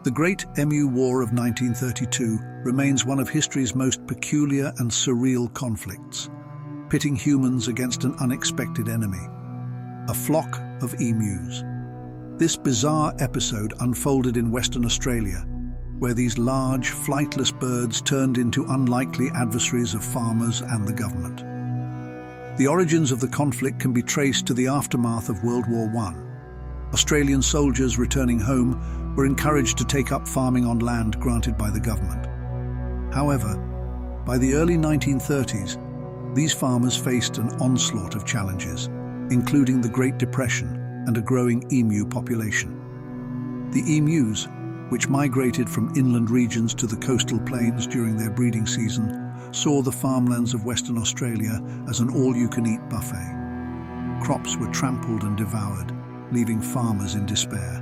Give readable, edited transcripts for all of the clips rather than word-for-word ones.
The Great Emu War of 1932 remains one of history's most peculiar and surreal conflicts, pitting humans against an unexpected enemy, a flock of emus. This bizarre episode unfolded in Western Australia, where these large, flightless birds turned into unlikely adversaries of farmers and the government. The origins of the conflict can be traced to the aftermath of World War I. Australian soldiers returning home were encouraged to take up farming on land granted by the government. However, by the early 1930s, these farmers faced an onslaught of challenges, including the Great Depression and a growing emu population. The emus, which migrated from inland regions to the coastal plains during their breeding season, saw the farmlands of Western Australia as an all-you-can-eat buffet. Crops were trampled and devoured, leaving farmers in despair.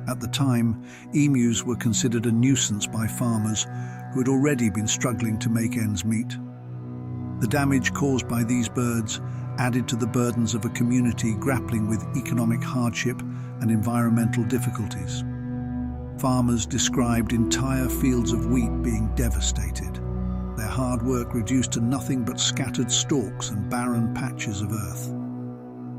At the time, emus were considered a nuisance by farmers who had already been struggling to make ends meet. The damage caused by these birds added to the burdens of a community grappling with economic hardship and environmental difficulties. Farmers described entire fields of wheat being devastated, their hard work reduced to nothing but scattered stalks and barren patches of earth.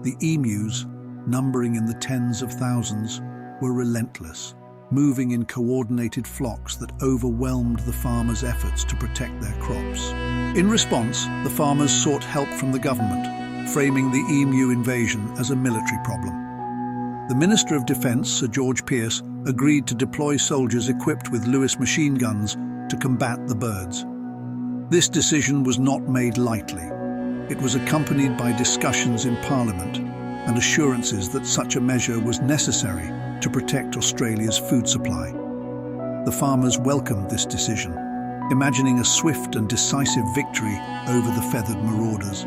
The emus, numbering in the tens of thousands, were relentless, moving in coordinated flocks that overwhelmed the farmers' efforts to protect their crops. In response, the farmers sought help from the government, framing the emu invasion as a military problem. The Minister of Defence, Sir George Pearce, agreed to deploy soldiers equipped with Lewis machine guns to combat the birds. This decision was not made lightly. It was accompanied by discussions in Parliament and assurances that such a measure was necessary to protect Australia's food supply. The farmers welcomed this decision, imagining a swift and decisive victory over the feathered marauders.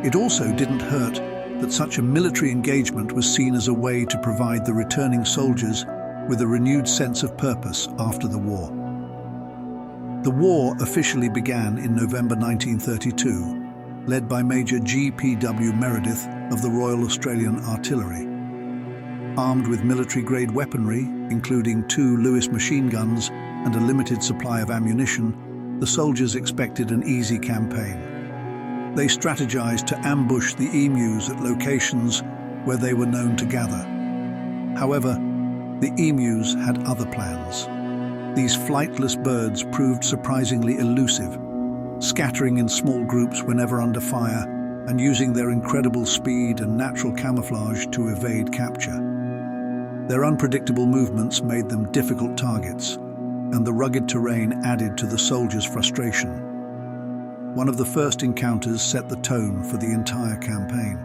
It also didn't hurt that such a military engagement was seen as a way to provide the returning soldiers with a renewed sense of purpose after the war. The war officially began in November 1932, led by Major G.P.W. Meredith of the Royal Australian Artillery. Armed with military-grade weaponry, including 2 Lewis machine guns and a limited supply of ammunition, the soldiers expected an easy campaign. They strategized to ambush the emus at locations where they were known to gather. However, the emus had other plans. These flightless birds proved surprisingly elusive, scattering in small groups whenever under fire and using their incredible speed and natural camouflage to evade capture. Their unpredictable movements made them difficult targets, and the rugged terrain added to the soldiers' frustration. One of the first encounters set the tone for the entire campaign.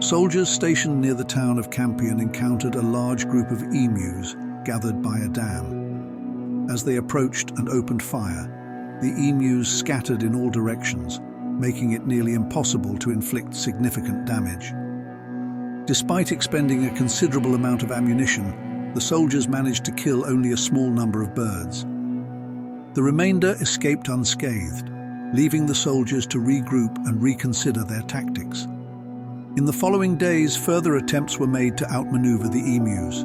Soldiers stationed near the town of Campion encountered a large group of emus gathered by a dam. As they approached and opened fire, the emus scattered in all directions, making it nearly impossible to inflict significant damage. Despite expending a considerable amount of ammunition, the soldiers managed to kill only a small number of birds. The remainder escaped unscathed, leaving the soldiers to regroup and reconsider their tactics. In the following days, further attempts were made to outmaneuver the emus.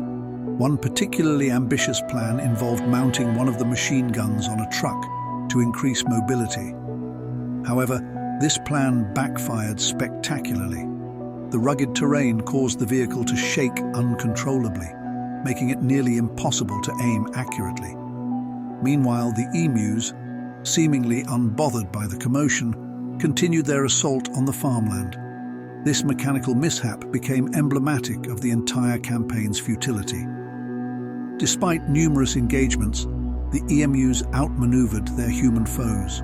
One particularly ambitious plan involved mounting one of the machine guns on a truck to increase mobility. However, this plan backfired spectacularly. The rugged terrain caused the vehicle to shake uncontrollably, making it nearly impossible to aim accurately. Meanwhile, the emus, seemingly unbothered by the commotion, continued their assault on the farmland. This mechanical mishap became emblematic of the entire campaign's futility. Despite numerous engagements, the emus outmaneuvered their human foes.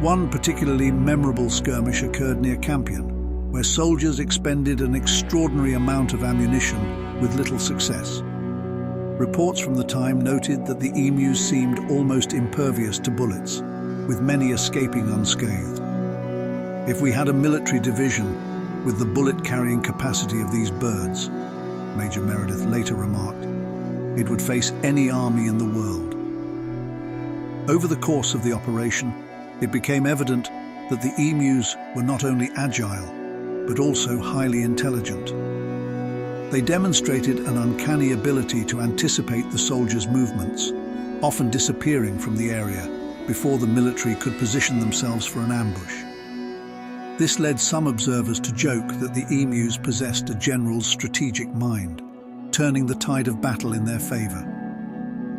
One particularly memorable skirmish occurred near Campion, where soldiers expended an extraordinary amount of ammunition with little success. Reports from the time noted that the emus seemed almost impervious to bullets, with many escaping unscathed. If we had a military division with the bullet-carrying capacity of these birds, Major Meredith later remarked, it would face any army in the world. Over the course of the operation, it became evident that the emus were not only agile, but also highly intelligent. They demonstrated an uncanny ability to anticipate the soldiers' movements, often disappearing from the area before the military could position themselves for an ambush. This led some observers to joke that the emus possessed a general's strategic mind, turning the tide of battle in their favor.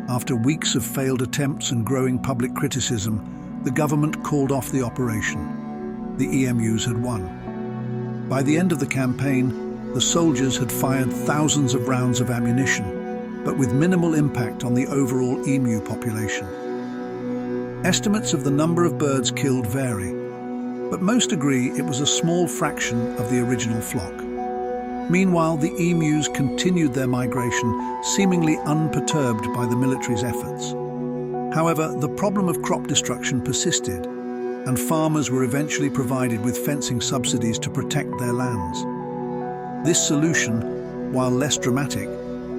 After weeks of failed attempts and growing public criticism, the government called off the operation. The emus had won. By the end of the campaign, the soldiers had fired thousands of rounds of ammunition, but with minimal impact on the overall emu population. Estimates of the number of birds killed vary, but most agree it was a small fraction of the original flock. Meanwhile, the emus continued their migration, seemingly unperturbed by the military's efforts. However, the problem of crop destruction persisted, and farmers were eventually provided with fencing subsidies to protect their lands. This solution, while less dramatic,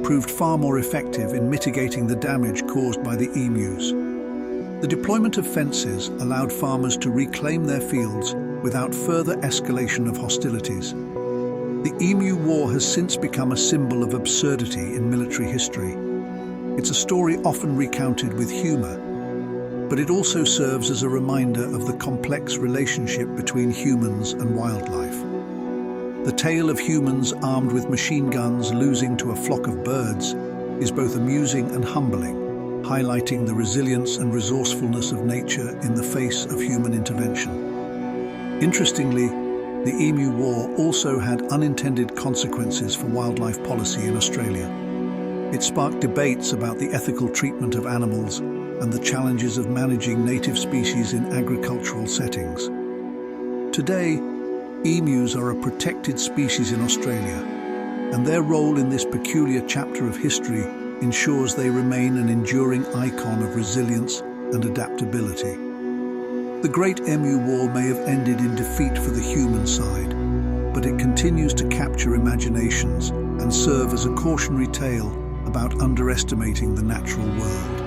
proved far more effective in mitigating the damage caused by the emus. The deployment of fences allowed farmers to reclaim their fields without further escalation of hostilities. The Emu War has since become a symbol of absurdity in military history. It's a story often recounted with humor, but it also serves as a reminder of the complex relationship between humans and wildlife. The tale of humans armed with machine guns losing to a flock of birds is both amusing and humbling, highlighting the resilience and resourcefulness of nature in the face of human intervention. Interestingly, the Emu War also had unintended consequences for wildlife policy in Australia. It sparked debates about the ethical treatment of animals and the challenges of managing native species in agricultural settings. Today, emus are a protected species in Australia, and their role in this peculiar chapter of history ensures they remain an enduring icon of resilience and adaptability. The Great Emu War may have ended in defeat for the human side, but it continues to capture imaginations and serve as a cautionary tale about underestimating the natural world.